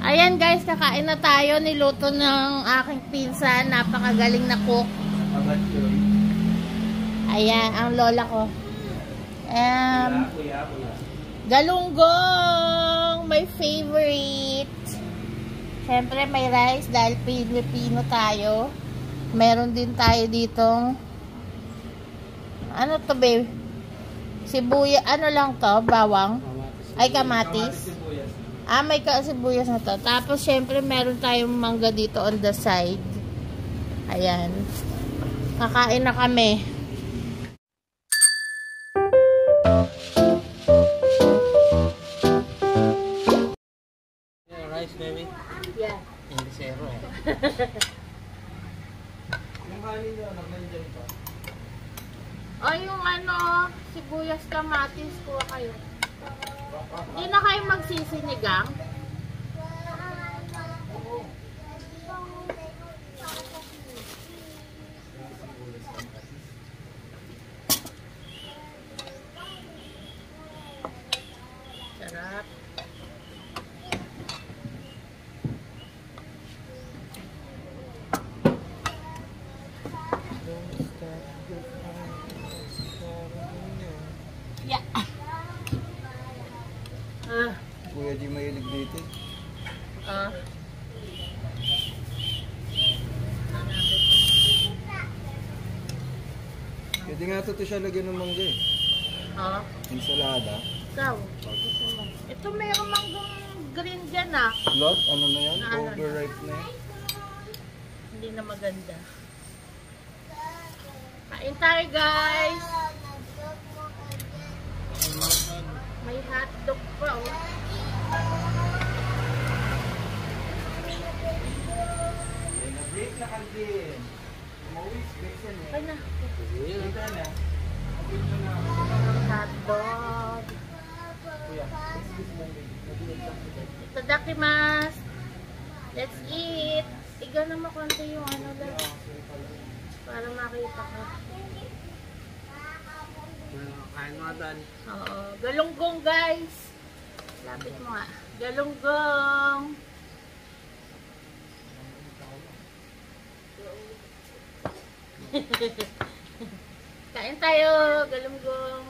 Ayan guys, kakain na tayo. Niluto ng aking pinsan. Napakagaling na cook. Ayan, ang lola ko. Galunggong! My favorite. Siyempre may rice dahil Pilipino tayo. Meron din tayo ditong ano to babe? Sibuya, ano lang to? Bawang? Ay, kamatis? Ah, may sibuyas na to. Tapos, syempre, meron tayong mangga dito on the side. Ayan. Kakain na kami. Rice, baby? Yeah. Hindi zero eh. Yung kanin nyo, nandiyan pa. O, yung ano, sibuyas, kamatis, kuha kayo. Hindi na kayo magsisinigang? Sarap. Yeah. Kuya di mahilig dito. Pwede nga ito siya lagyan ng mangga eh. Ensalada. Ikaw. Ito mayroong manggang green dyan ah. Lot? Ano na yan? Overripe na yan? Hindi na maganda. Kain tayo guys. May hotdog pa oh. Break na kantin. Mawis, break yan eh. Ay na. Dito na. Hotdog. Kuya, Itadakimasu. Let's eat. Iga na makonti yung ano lang. Para makita ka. kain mo atan. Oo. Galunggong guys. Lapit mo nga. Galunggong. Kain tayo. Galunggong.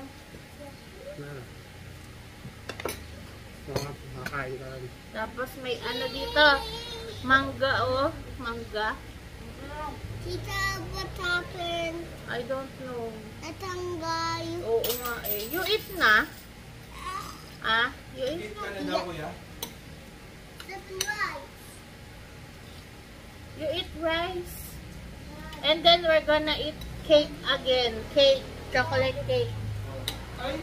Tapos may ano dito. Mangga oh. Mangga. Tita, what happened? I don't know. Natanggal. Oo nga eh. You eat na? Ah? You eat na? Eat na daw kuya? That's right. You eat rice. And then we're gonna eat cake again. Cake. Chocolate cake. Ay!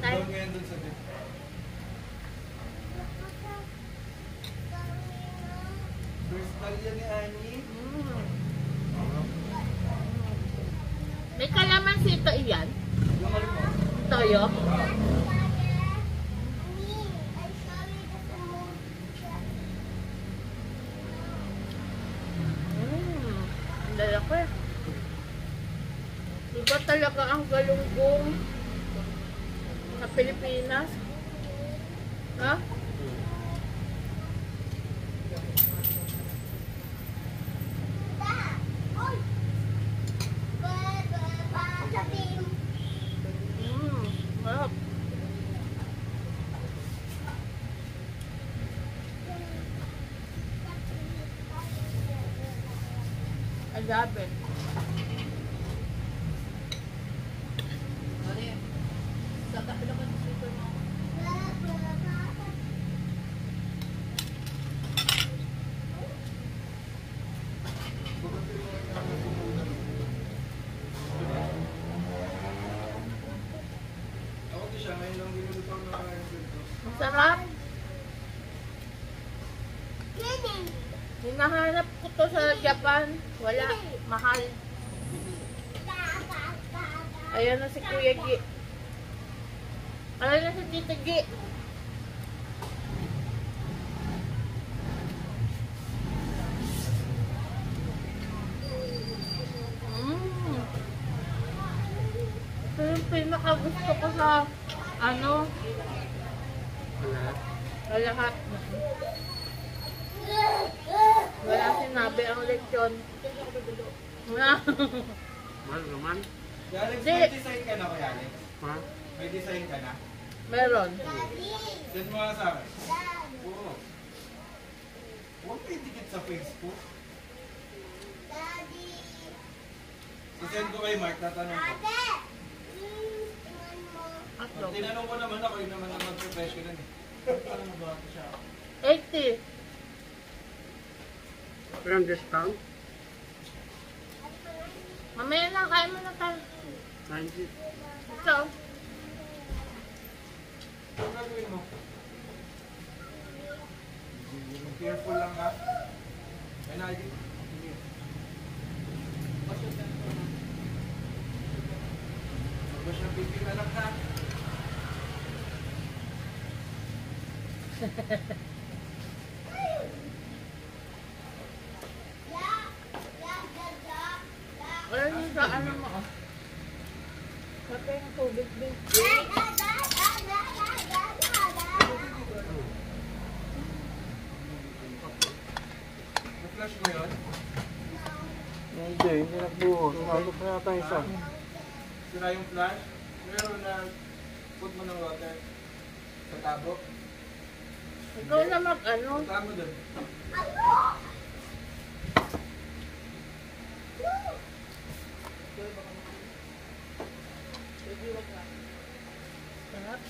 Tayo. Ito ngayon dun sa dito. Crystal yan ni Annie. May kalamansi ito iyan. Yung ano mo? Toyo. Ang lalaki. Iba talaga ang galunggong sa Pilipinas. Ha? Sarap. Agabe. Masarap. Hinahanap ko to sa Japan. Wala. Mahal. Ayan na si Kuya G. Ayan na si Tita G. Ito yung pinakagusto ko sa ano Sa lahat. Wala sinabi ang lechon. Wala. Mahal naman. Alex, Di. may design ka na kuya Alex? Ha? May design ka na? Meron. Send mo nga sa akin. Oo. Huwag may dikit sa Facebook. Daddy. Sisend ko kay Mark, tatanong ko. Ate. Iman mo. Atlo. Tinanong ko naman ako, yun naman ang mag-professional eh. Ano ba ako siya? 80. Walang discount? Mamaya na, kain mo na tayo. 90. Ito. Ano gagawin mo? Careful lang ka. Ay na, hindi. Ano ba siya pipinanak na? Wala nyo sa ano mo. Pati yung tubig din. Na-flash mo yun? Hindi, hindi nagbuhos. Lalo pa yata isa. Sira yung flash? Meron na put mo ng water sa tabo. Ikaw na mag-ano. Sa tabo dun. Sarap.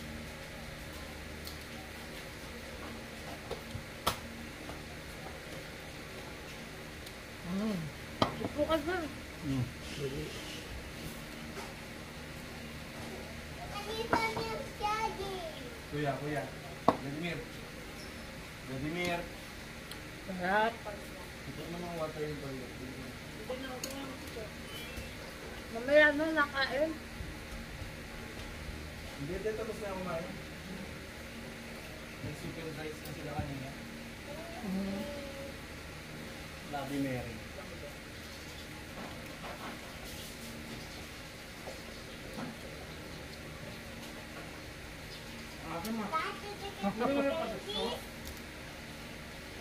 Upo ka dun. Kuya. Vladimir. Sarap. Ito mo ng water yung toilet. Mamaya na nakain. Hindi, tapos na kumain. May chicken rice na sila kanina. Bloody Mary.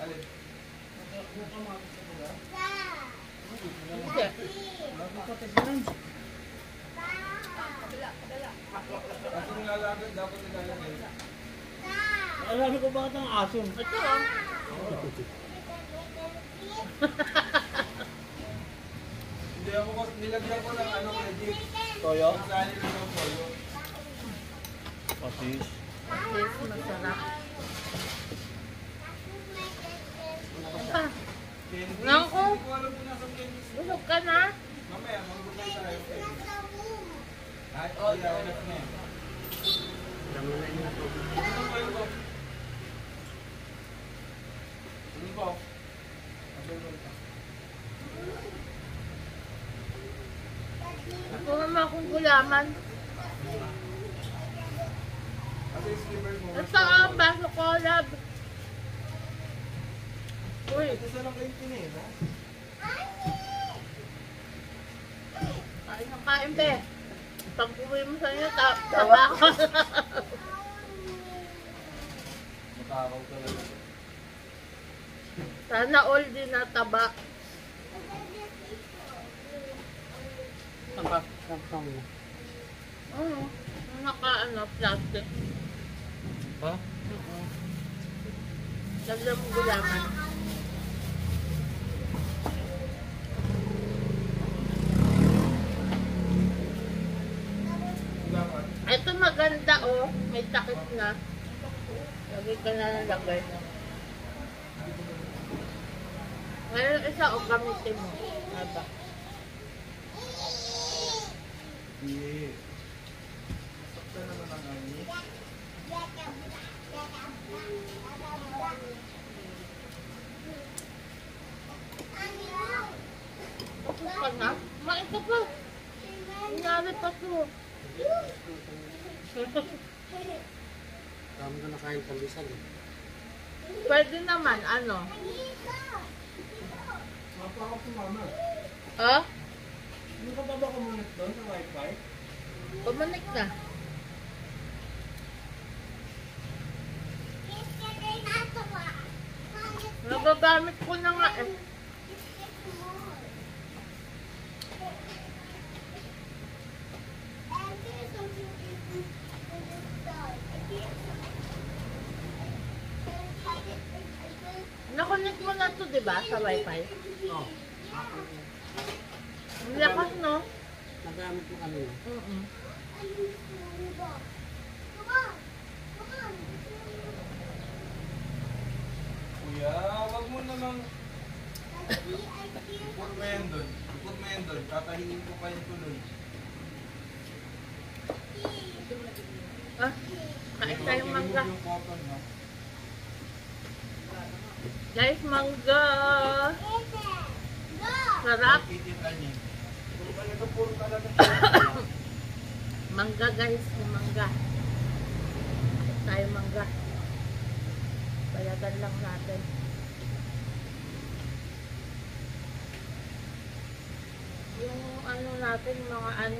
Alin? Hindi. Kasi nilalagad dapat nilalagay. Alam ko bakit ang asim? Ito oh. Hindi ako nilagyan ko ng ano credit. Toyo? Sali lang ng toyo. Patis. Yes, masarap. Pa, Candies. Naku. Hindi ko alam kung nasa candies. busog ka na? Mamaya, magbukay tayo. Ay, oh, yeah, enough na yan. Alam mo na yun ito. Ano ba yun ko? Ano ko? Ako naman akong gulaman. Kasi slippers mo. Ito ang baso ko, lab. Uy, Ito sa lang kayo tinira. kain ng kain, be. Pag uwi mo sa inyo, taba ko. Matakaw talaga. Sana all din na taba. Sangkang mo. Oo. Plastic. Ha? Lagyan mo gulaman. Dapat. Ito maganda oh. May takip na. Lagay ka na ng lagay. Ngayon isa o gamitin mo. Aba. Hindi. Sakta naman ang ani. Tapos ka na? Maita pa. Nangyari pa to. Dami na nakain palisan eh. Pwede naman, ano? Mapa ako si mama. Oh? Hindi ka ba kumunit doon sa wifi? Pamanik na. Ginagamit ko na nga eh. Nakonect mo na to, diba? Sa wifi. Oo. Ang lakas, no? Nagamit ko kanina. Kuya, wag mo namang... Ipot mo yan doon. Ipot mo yan doon. Tatahingin ko pa yung tuloy. Ah, kain tayong mangga. Yung cotton, ha? Guys, mangga. Sarap. Tititan niya. Mangga, guys. Yung mangga. Kain tayong mangga. Bayagan lang natin. Yung ano natin, mga ano,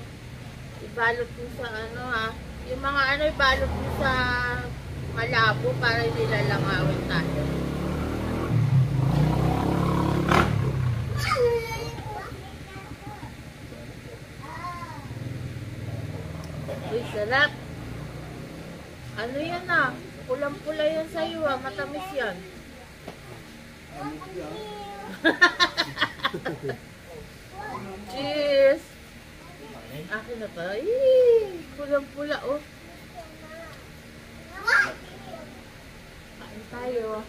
ibalot mo sa ano ha. Yung mga ano, ibalot mo sa malabo para hindi lalangawin tayo. Uy, sarap. Ano yan ah? Pulang-pula yan sa'yo ah. Matamis yan. Cheers! Akin na to. Pulang-pula oh. Kain tayo.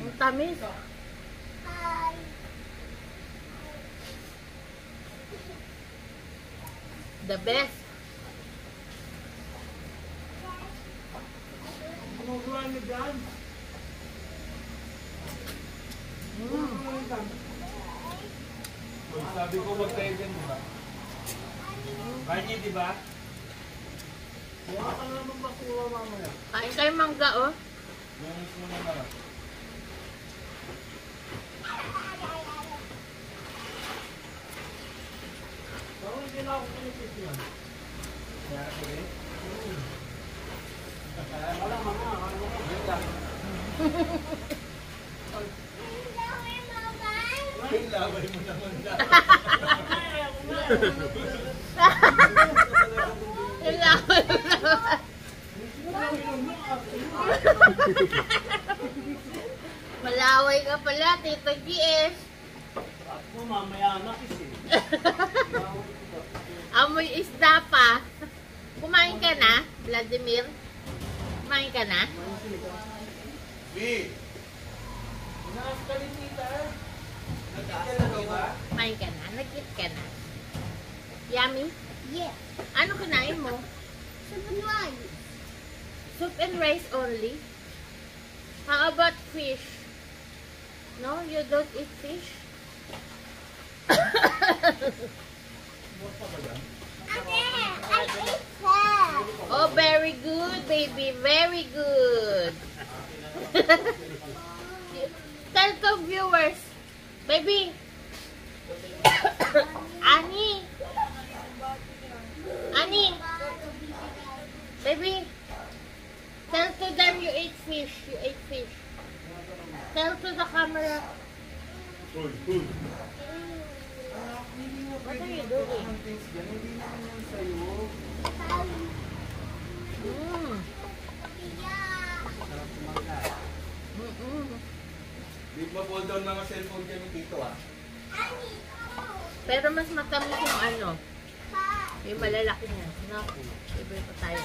Ang tamis. The best. Uy, sabi ko wag tayo dyan, diba? Kanye, diba? Kain kayo mangga oh. Yung mismo na marap. Kaya ako rin? Wala mama, yun lang. Laway mo naman na. Ilaway mo naman. Malaway ka pala, Tito GS. Ako mamaya na kasi. Amoy isda pa. Kumain ka na, Vladimir? Kumain ka na? B! Kumain ka na? Nag-eat ka na? Yummy? Yeah. Ano kinain mo? 7 rice. Soup and rice only? How about fish? No, you don't eat fish? I ate that. Oh, very good, baby. Very good. Tell to viewers. Baby. Ani. Ani. Baby. Tell to them you ate fish. You ate fish. Tell to the camera. Uy, uy. What are you doing? Hindi naman yan sa'yo. Mm. Sarap kumangka. Di ba pull down mga cellphone kami dito ah? Pero mas matamis yung ano. Yung malalaki niya. Naku. Iba pa tayo.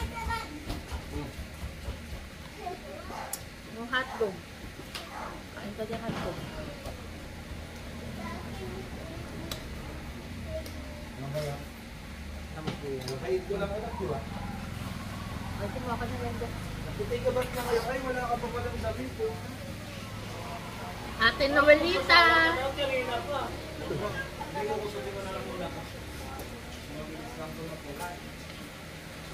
Yung hotdog. Kain ka dyan hotdog. Ano kaya? Kahit ko lang anak, di ba? Ay, kumuha ka na lang dyan. Nakitay ka ba't na kayo? Ay, wala ka pa palang damit ko. Ate Noelita. Hindi ko kusutin ko na lang muna. Mabilis lang ko na po.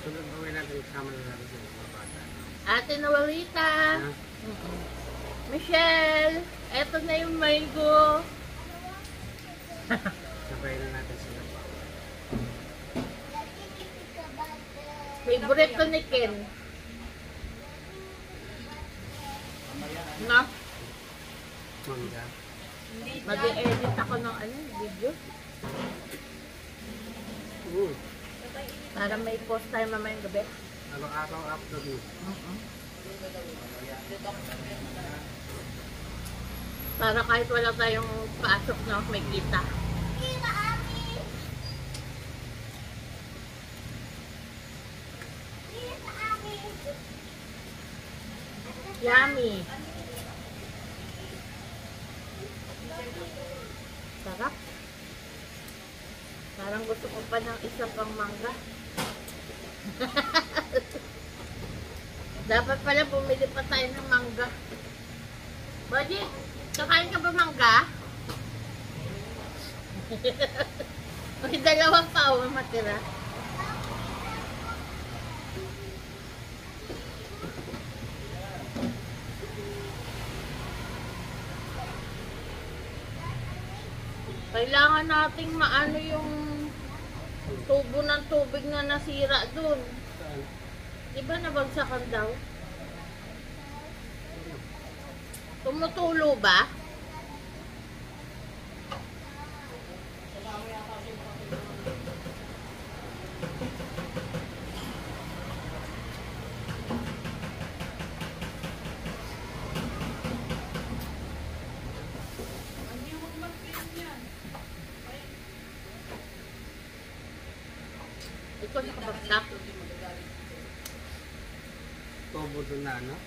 Sunod gawin natin, kasama na natin sa mga bata. Ate Noelita. Michelle. Eto na yung mango. Sabay na natin sila. Favorite ko ni Ken. Na, Mangga. mag-edit ako ng video. Uy. Para may post tayo mamayang gabi. Araw-araw afternoon. Para kahit wala tayong pasok na may kita. Yummy. Sarap. Parang gusto ko pa ng isa pang mangga. Dapat pala bumili pa tayo ng mangga. Buddy, kakain ka ba mangga? May dalawang pa o matira. Kailangan nating maano yung tubo ng tubig na nasira dun. Di ba nabagsakan daw? Tumutulo ba? Ikaw nakabagsak. Tobo doon na, no?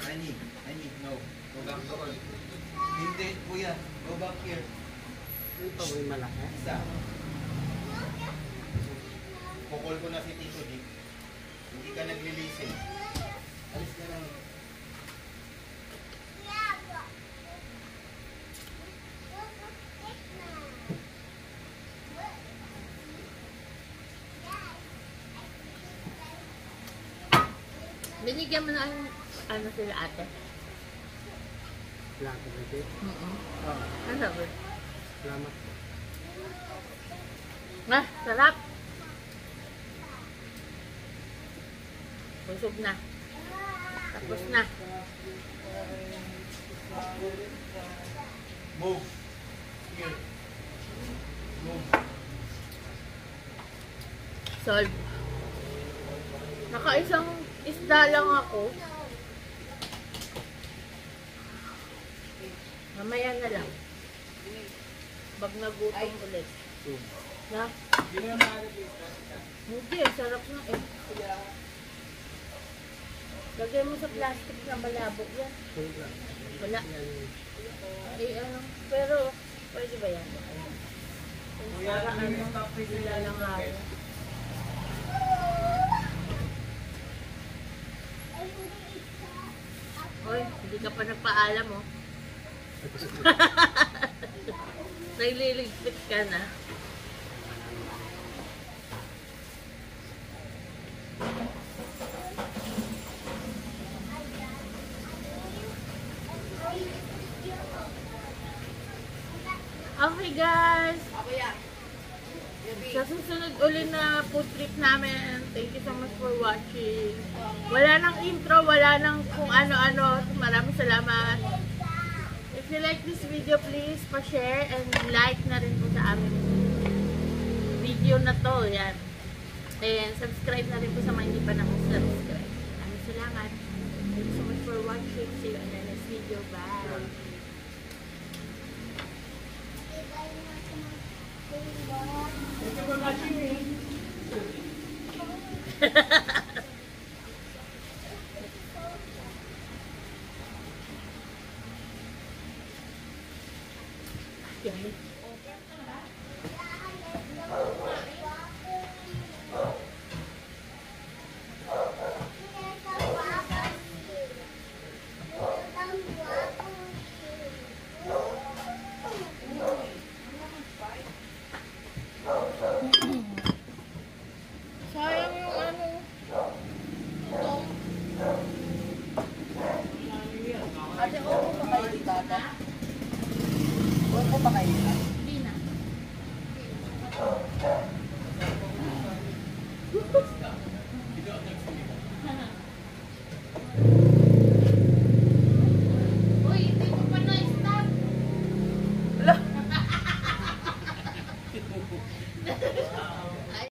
I need, no. Go back doon. Hindi, kuya. Go back here. Ito may malaki. Isa. Kukol ko na si Tito Dick. Hindi ka naglilisin. Alis ka lang. Binigyan mo na ano sila ate? Salamat ito. Oo. Ano sabi? Salamat. Ah, sarap. Busog na. Tapos na. Move. Here. Move. Solve. Nakaisang isda lang ako. Mamaya na lang. Pag nagutom ulit. Na? Hindi, sarap na eh. Lagay mo sa plastic na malabo yan. Wala. Eh ano, pero pwede ba yan? Para ano, sila lang ako. Hoy, hindi ka pa nagpaalam oh. Nagliligpit ka na. Okay guys. Sa susunod uli na food trip namin. Thank you so much for watching. Wala nang intro, wala nang kung ano-ano. Maraming salamat. If you like this video, please pa-share and like na rin po sa aming video na to. Yan. And subscribe na rin po sa mga hindi pa nakasubscribe. Maraming salamat. Thank you so much for watching. See you in the next video. Bye. Thank you for watching me. Yummy. Sayang yung ano. Ate, opo ba kayo dito, ate? Opo ba kayo dito? Hindi na.